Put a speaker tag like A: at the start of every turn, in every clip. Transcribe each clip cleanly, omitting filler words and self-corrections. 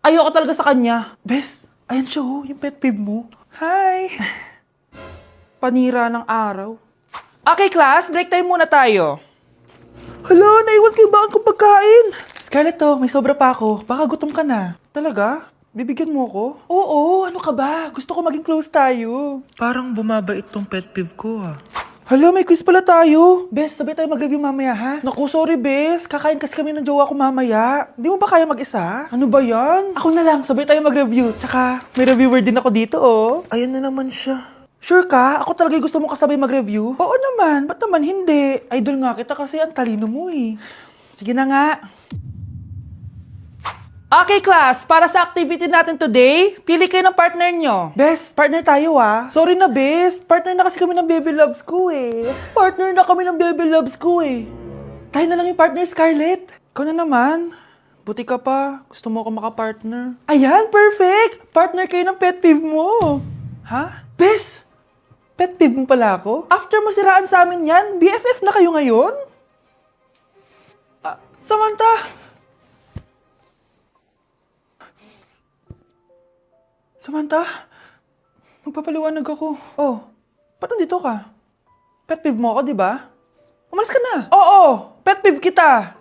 A: Ayoko talaga sa kanya. Bes, ayan siya oh, yung pet peeve mo. Hi! Panira ng araw. Okay, class, break time muna tayo. Hala, naiwan kayo bakit kong pagkain? Scarlett to, may sobra pa ako. Baka gutom ka na. Talaga? Bibigyan mo ko? Oo, ano ka ba? Gusto ko maging close tayo. Parang bumabait tong pet peeve ko ah. Hala, may quiz pala tayo. Bes, sabay tayo mag-review mamaya ha? Naku, sorry Bes. Kakain kasi kami ng jowa ko mamaya. Di mo ba kaya mag-isa? Ano ba yan? Ako na lang, sabay tayo mag-review. Tsaka, may reviewer din ako dito oh. Ayan na naman siya. Sure ka? Ako talaga yung gusto mo kasabay mag-review? Oo naman, ba't naman hindi? Idol nga kita kasi ang talino mo eh. Sige na nga. Okay, class. Para sa activity natin today, pili kayo ng partner nyo. Best, partner tayo ah. Sorry na, best. Partner na kasi kami ng baby loves ko eh. Partner na kami ng baby loves ko eh. Tayo na lang yung partner, Scarlett. Ikaw na naman. Buti ka pa. Gusto mo ako makapartner. Ayan, perfect! Partner kayo ng pet peeve mo. Ha? Best! Pet peeve mo pala ako? After mo siraan sa amin yan, BFF na kayo ngayon? Samantha! Samantha, magpapaliwanag ako. Oh, ba't nandito ka? Pet peeve mo ako, di ba? Umalis ka na. Oo, pet peeve kita.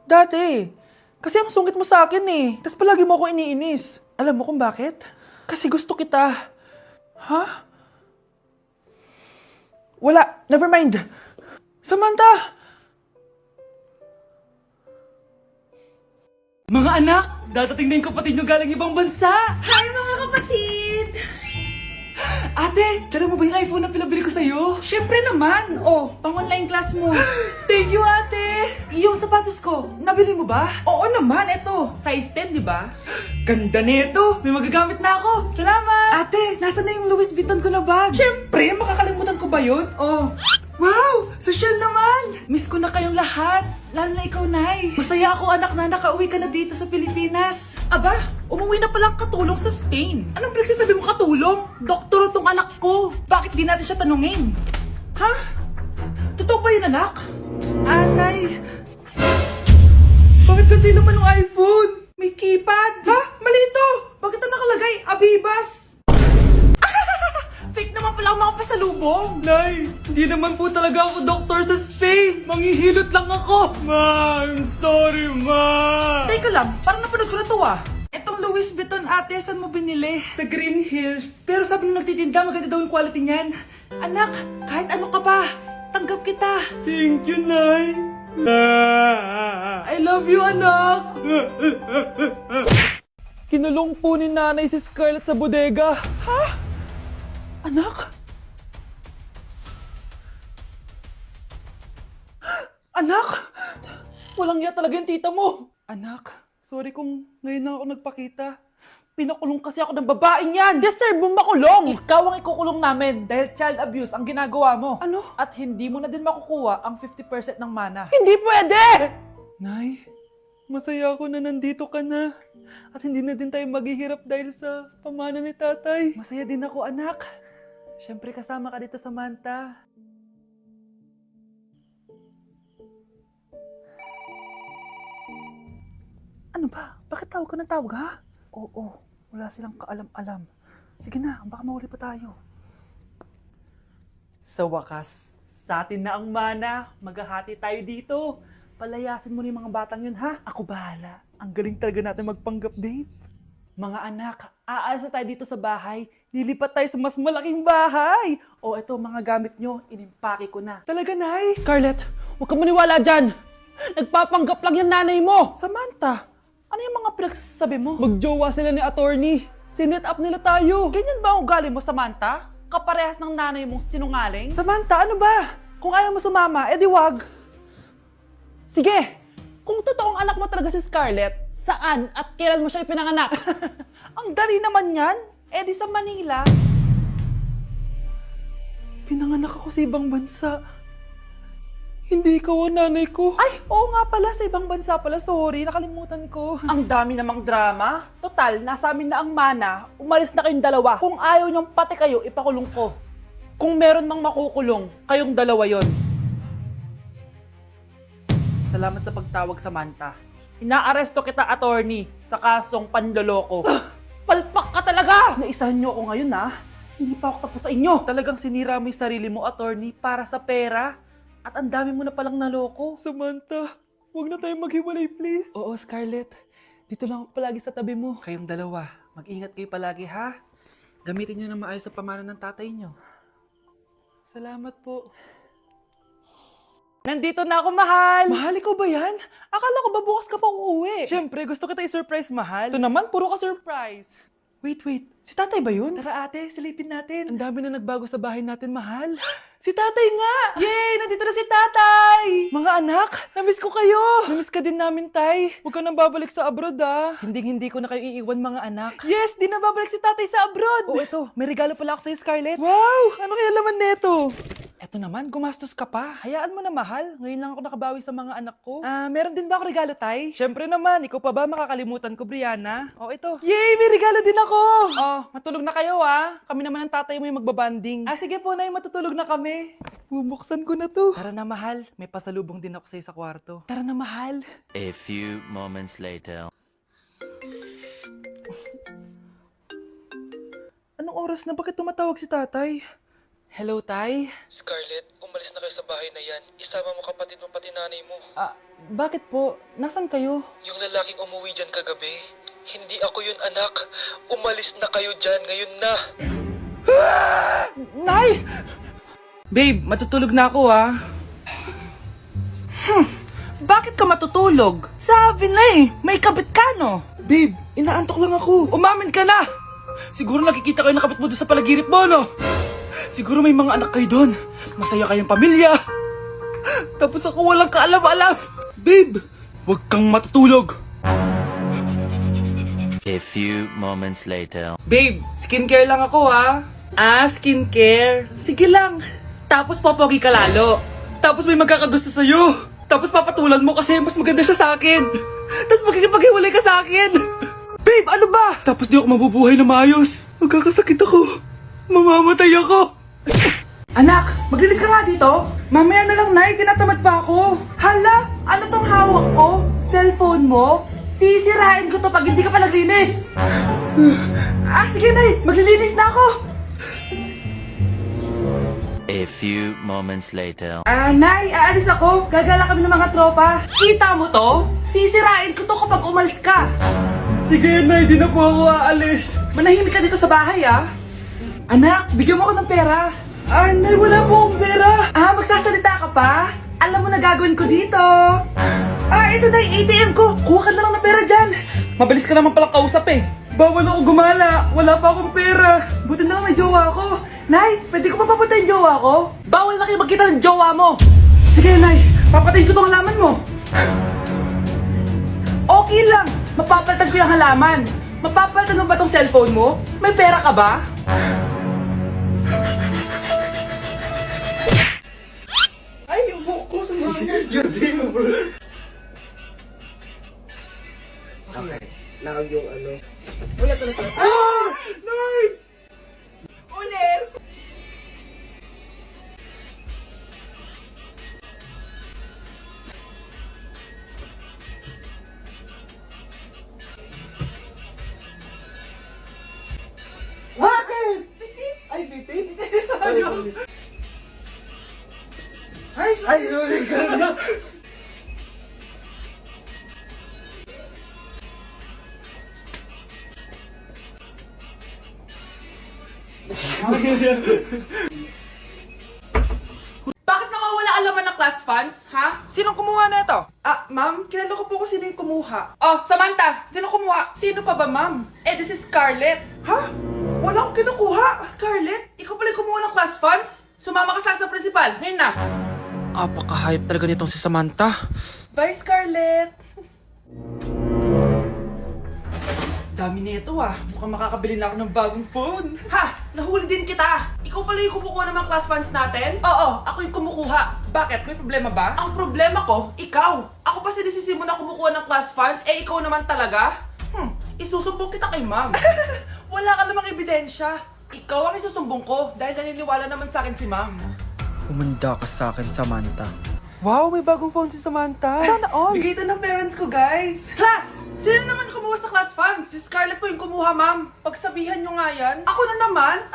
A: Dati. Kasi ang sungit mo sa akin eh. Tapos palagi mo ako iniinis. Alam mo kung bakit? Kasi gusto kita. Ha? Wala, never mind. Samantha!
B: Mga anak, dadating na yung kapatid nyo galing ibang bansa! Hi mga kapatid! Ate, dala mo ba yung iPhone na pinabili ko sa'yo? Siyempre naman! Oh, pang-online class mo. Thank you, ate! Yung sapatos ko, nabili mo ba? Oo naman, eto. Size 10, di ba? Ganda nito! May magagamit na ako! Salamat! Ate, nasa na yung Louis Vuitton ko na bag? Siyempre, makakalimutan ko ba yun? Oh, wow! Social naman! Miss ko na kayong lahat! Lalo na ikaw, Nay. Masaya ako, anak, na nakauwi ka na dito sa Pilipinas. Aba, umuwi na palang katulong sa Spain. Anong pinagsasabi mo katulong? Doktor tong anak ko. Bakit di natin siya tanungin? Ha? Totoo ba yun, anak? Nay. Bakit ganti naman ng iPhone? May keypad. Ha? Mali ito. Bakit na nakalagay? Abibas. Fake naman pala ang mga pasalubong! Nay, hindi naman po talaga ako doktor sa Spain! Manghihilot lang ako! Ma, I'm sorry, ma! Teka lang, parang napanood ko na to ah! Etong Louis Vuitton ate, saan mo binili? Sa Green Hills. Pero sabi nung nagtitinda, maganda daw yung quality niyan. Anak, kahit ano ka pa, tanggap kita! Thank you, Nay! I love you, anak!
A: Kinulong po ni nanay si Scarlett sa bodega. Ha? Anak? Anak? Walang iya talaga yung tita mo. Anak, sorry kung ngayon lang ako nagpakita. Pinakulong kasi ako ng babaeng yan. Deserve mong makulong. Ikaw ang ikukulong namin dahil child abuse ang ginagawa mo. Ano? At hindi mo na din makukuha ang 50% ng mana. Hindi pwede! Nay, masaya ako na nandito ka na. At hindi na din tayo maghihirap dahil sa pamana ni tatay. Masaya din ako, anak. Siyempre kasama ka dito, Samantha. Ano ba? Bakit tawag ka ng tawag, ha? Oo, wala silang kaalam-alam. Sige na, baka mahuli pa tayo. Sa wakas, sa atin na ang mana. Maghahati tayo dito. Palayasin mo na yung mga batang yun, ha? Ako bahala. Ang galing talaga natin magpanggap date. Mga anak, aalis na tayo dito sa bahay. Lilipat tayo sa mas malaking bahay. O eto, mga gamit nyo, inimpake ko na. Talaga, Nay? Scarlett, huwag kang maniwala dyan. Nagpapanggap lang yung nanay mo. Samantha, ano yung mga pinagsasabi mo? Magjowa sila ni attorney. Sinet up nila tayo. Ganyan ba ang ugali mo, Samantha? Kaparehas ng nanay mong sinungaling? Samantha, ano ba? Kung ayaw mo sumama, edi wag. Sige, kung totoong anak mo talaga si Scarlett, saan at kailan mo siya ipinanganak? Ang dali naman yan. Eh di sa Manila. Pinanganak ako sa ibang bansa. Hindi ikaw ang nanay ko. Ay, oo nga pala, sa ibang bansa pala. Sorry, nakalimutan ko. Ang dami namang drama. Total, nasa amin na ang mana. Umalis na kayong dalawa. Kung ayaw niyong pati kayo, ipakulong ko. Kung meron mang makukulong, kayong dalawa yon. Salamat sa pagtawag, Samantha. Inaaresto kita, attorney, sa kasong panloloko. Palpak ka talaga! Naisahan niyo ako ngayon, ha? Hindi pa ako tapos sa inyo. Talagang sinira mo yung sarili mo, attorney, para sa pera. At ang dami mo na palang naloko. Samantha, huwag na tayong maghiwalay, please. Oo, Scarlett. Dito lang ako palagi sa tabi mo. Kayong dalawa, mag-ingat kayo palagi, ha? Gamitin niyo na maayos sa pamana ng tatay niyo. Salamat po. Nandito na ako, mahal! Mahal, ikaw ba yan? Akala ko ba bukas ka pa uuwi? Siyempre, gusto kita i-surprise, mahal. Ito naman, puro ka surprise. Wait. Si tatay ba yun? Tara ate, silipin natin. Ang dami na nagbago sa bahay natin, mahal. Si tatay nga! Yay! Nandito na si tatay! Mga anak, namiss ko kayo! Namiss ka din namin, tay. Huwag ka nang babalik sa abroad, ah. Hindi ko na kayo iiwan, mga anak. Yes! Di na babalik si tatay sa abroad! Oh, ito. May regalo pala ako sa'yo, Scarlett. Wow! Ano kaya laman neto? Eto naman, gumastos ka pa. Hayaan mo na, mahal. Ngayon lang ako nakabawi sa mga anak ko. Meron din ba ako regalo, tay? Siyempre naman. Ikaw pa ba makakalimutan ko, Brianna? Oh, ito. Yay! May regalo din ako! Oh, matulog na kayo, ah. Kami naman ang tatay mo yung magbabanding. Sige po, nay. Matutulog na kami. Bubuksan ko na to. Tara na, mahal. May pasalubong din ako sa'yo sa kwarto. Tara na, mahal.
C: A few moments later.
A: Anong oras na? Bakit tumatawag si tatay? Hello, tay?
D: Scarlett, umalis na kayo sa bahay na yan. Isama mo kapatid mo pati nanay mo.
A: Bakit po? Nasaan kayo?
D: Yung lalaking umuwi dyan kagabi, hindi ako yun anak. Umalis na kayo dyan ngayon na.
A: Nay!
B: Babe, matutulog na ako, ha? Bakit ka matutulog? Sabi na eh, may kabit ka, no?
A: Babe, inaantok lang ako.
B: Umamin ka na! Siguro nakikita ko yung nakabit mo doon sa palagirit mo, no? Siguro may mga anak kayo doon. Masaya kayong pamilya. Tapos ako walang kaalam-alam. Babe, huwag kang matutulog.
C: A few moments later.
B: Babe, skincare lang ako, ha? Skincare. Sige lang. Tapos popogi ka lalo. Tapos may magkakagusto sa'yo. Tapos papatulan mo kasi mas maganda siya sa akin. Tapos magkikipaghiwalay ka sa akin. Babe, ano ba? Tapos di ako mabubuhay na maayos. Magkakasakit ako. Mamamatay ako. Anak, maglinis ka nga dito. Mamaya na lang, Nay. Tinatamad pa ako. Hala, ano tong hawak ko? Cellphone mo? Sisirain ko to pag hindi ka pa naglinis. Sige, Nay. Maglilinis na ako.
C: A few moments later.
B: Nay, aalis ako. Gagala kami ng mga tropa. Kita mo to? Sisirain ko to kapag umalis ka. Sige, Nay. Di na po ako aalis. Manahimik ka dito sa bahay, ah. Anak, bigyan mo ako ng pera. Nay, wala po akong pera. Magsasalita ka pa? Alam mo na gagawin ko dito. Ito na yung ATM ko. Kuha ka na lang ng pera dyan. Mabilis ka naman palang kausap eh. Bawal ako gumala. Wala pa akong pera. Buti na lang may jowa ko. Nay, pwede ko pa papatayin jowa ko? Bawal na kayo magkita ng jowa mo. Sige, Nay. Papatayin ko tong halaman mo. Okay lang. Mapapalitan ko yung halaman. Mapapalitan mo ba tong cellphone mo? May pera ka ba? Ay, yung buhok ko sa mga.
D: Yun din mo, bro. Okay. Nakag yung ano. Wala to na to.
B: Nay! Ulit!
D: Bakit?
B: Ay, bitit!
D: Ay, sorry ka.
B: Bakit nawawala ang laman ng class funds, ha? Sinong kumuha na ito? Ma'am, kilala ko po kung sino yung kumuha. Oh, Samantha, sino kumuha? Sino pa ba, ma'am? This is Scarlett. Ha? Wala akong kinukuha. Scarlett, ikaw pala yung kumuha ng class funds? Sumama ka sa principal, ngayon na.
D: Apaka-hype talaga nitong si Samantha.
B: Bye, Scarlett. Dami nito Mukhang makakabili na ako ng bagong phone. Ha! Nahuli din kita! Ikaw pala yung kumukuha ng mga class funds natin? Oo, ako yung kumukuha. Bakit? May problema ba? Ang problema ko, ikaw. Ako pa sinisisi mo na kumukuha ng class funds, ikaw naman talaga? Isusumbong kita kay ma'am. Wala ka namang ebidensya. Ikaw ang isusumbong ko dahil naniniwala naman sa akin si ma'am.
D: Umanda ka sa akin, Samantha.
B: Wow, may bagong phone si Samantha. Sana all. Bigay ito ng parents ko, guys. Class! Sino naman kumuha sa class funds? Si Scarlett po yung kumuha, ma'am. Pagsabihan nyo nga yan. Ako na naman?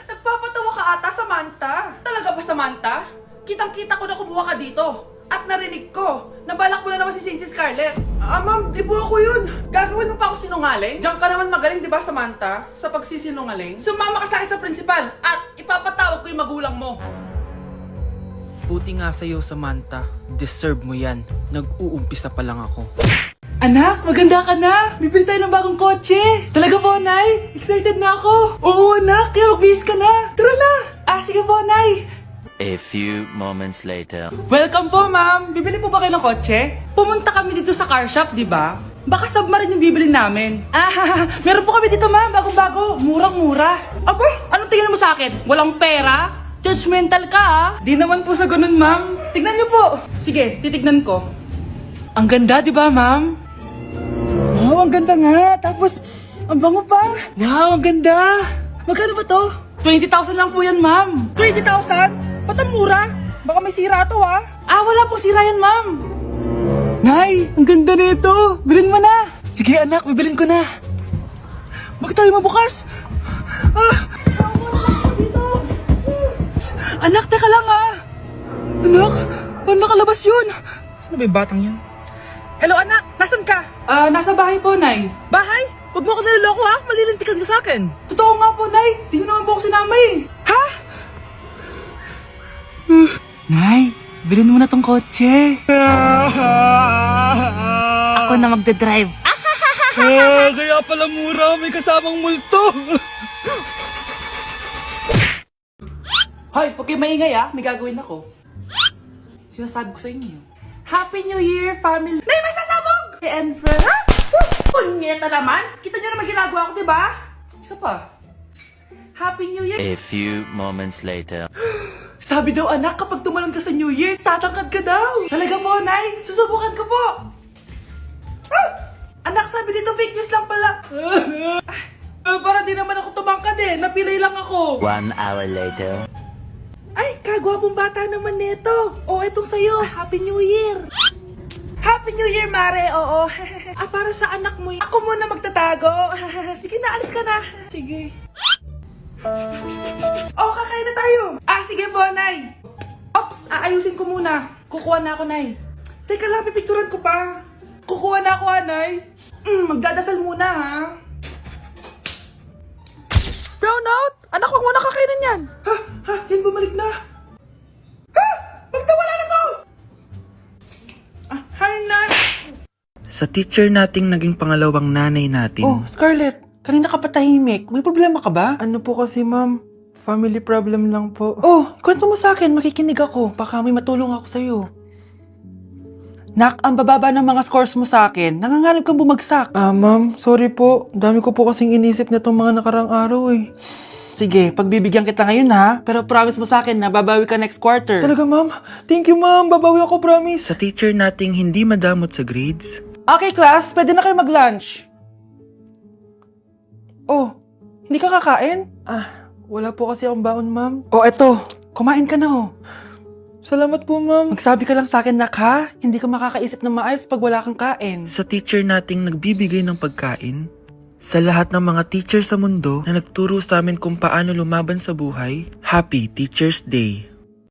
B: Nagpapatawa ka ata, Samantha. Talaga ba, Samantha? Kitang-kita ko na kumuha ka dito. At narinig ko, nabalak mo na naman si Scarlett. Ma'am, di po ako yun. Gagawin mo pa ako sinungaling? Diyan ka naman magaling, di ba, Samantha? Sa pagsisinungaling? Sumama ka sa akin sa principal at ipapatawag ko yung magulang mo. Buti nga sa'yo, Samantha. Deserve mo yan. Nag-uumpisa pa lang ako. Anak, maganda ka na! Bibili tayo ng bagong kotse! Talaga po, Nay? Excited na ako! Oo, anak! Kaya mag-bihis ka na! Tara na! Sige po, Nay!
C: A few moments later.
B: Welcome po, ma'am! Bibili po ba kayo ng kotse? Pumunta kami dito sa car shop, di ba? Baka submarine yung bibili namin. Meron po kami dito, ma'am. Bagong-bago. Murang-mura. Aba, anong tingin mo sa akin? Walang pera? Judgmental ka, ah. Di naman po sa ganun, ma'am. Tignan niyo po. Sige, titignan ko. Ang ganda, di ba, ma'am? Wow, ang ganda nga. Tapos, ang bango pa. Wow, ang ganda. Magkano ba to? 20,000 lang po yan, ma'am. 20,000? Ba't ang mura? Baka may sira to, ah. Wala pong sira yan, ma'am. Nay, ang ganda nito. Bilhin mo na. Sige, anak, bibilin ko na. Bakit tayo mabukas? Anak, teka lang, ah. Anak, paano nakalabas yun? Saan ba yung batang yun? Hello, anak. Nasaan ka? Nasa bahay po, Nay. Bahay? Huwag mo ako niloloko, ha? Malilintikan ka sa akin. Totoo nga po, Nay. Di niyo naman po ako sinama, eh. Ha? Nay, bilhin mo na tong kotse. Ako na magdadrive. Kaya pala mura. May kasamang multo. Hoy, huwag kayo maingay, ha? May gagawin ako. Sinasabi ko sa inyo. Happy New Year, family! Nay, may sasabog! And friend, ha? Punyeta naman! Kita nyo naman ginagawa ko, diba? Isa pa. Happy New Year!
C: A few moments later.
B: Sabi daw, anak, kapag tumalon ka sa New Year, tatangkad ka daw! Talaga po, Nay! Susubukan ko po! Anak, sabi dito, fake news lang pala! Para di naman ako tumangkad eh! Napilay lang ako!
C: 1 hour later.
B: Ay, kagwapong bata naman nito. Etong sa'yo. Happy New Year. Happy New Year, Mare. Oo. Para sa anak mo. Ako muna magtatago. Sige na, alis ka na. Sige. Kakain na tayo. Sige po, Nay. Ops, aayusin ko muna. Kukuha na ako, Nay. Teka lang, pipicturan ko pa. Kukuha na ako, Nay. Magdadasal muna, ha. Brownout! Anak, wag mo na kakainin yan! Yan bumalik na! Magtawala na to! Hi, Nan! Sa teacher nating naging pangalawang nanay natin. Scarlett, kanina ka pa tahimik. May problema ka ba?
E: Ano po kasi, ma'am? Family problem lang po.
B: Kwento mo sa akin. Makikinig ako. Baka may matulong ako sa'yo. Nak, ang bababa ng mga scores mo sa akin. Nangangalap kang bumagsak.
E: Ma'am, sorry po. Dami ko po kasing inisip na itong mga nakarang araw eh.
B: Sige, pagbibigyan kita ngayon ha. Pero promise mo sa akin na babawi ka next quarter.
E: Talaga, ma'am? Thank you, ma'am. Babawi ako, promise.
F: Sa teacher nating hindi madamot sa grades.
B: Okay, class. Pwede na kayo mag-lunch. Hindi ka kakain?
E: Wala po kasi akong baon, ma'am.
B: Eto. Kumain ka na
E: Salamat po, ma'am.
B: Magsabi ka lang sa akin, nak ha. Hindi ka makakaisip ng maayos pag wala kang kain.
F: Sa teacher nating nagbibigay ng pagkain. Sa lahat ng mga teacher sa mundo na nagturo sa amin kung paano lumaban sa buhay, Happy Teacher's Day!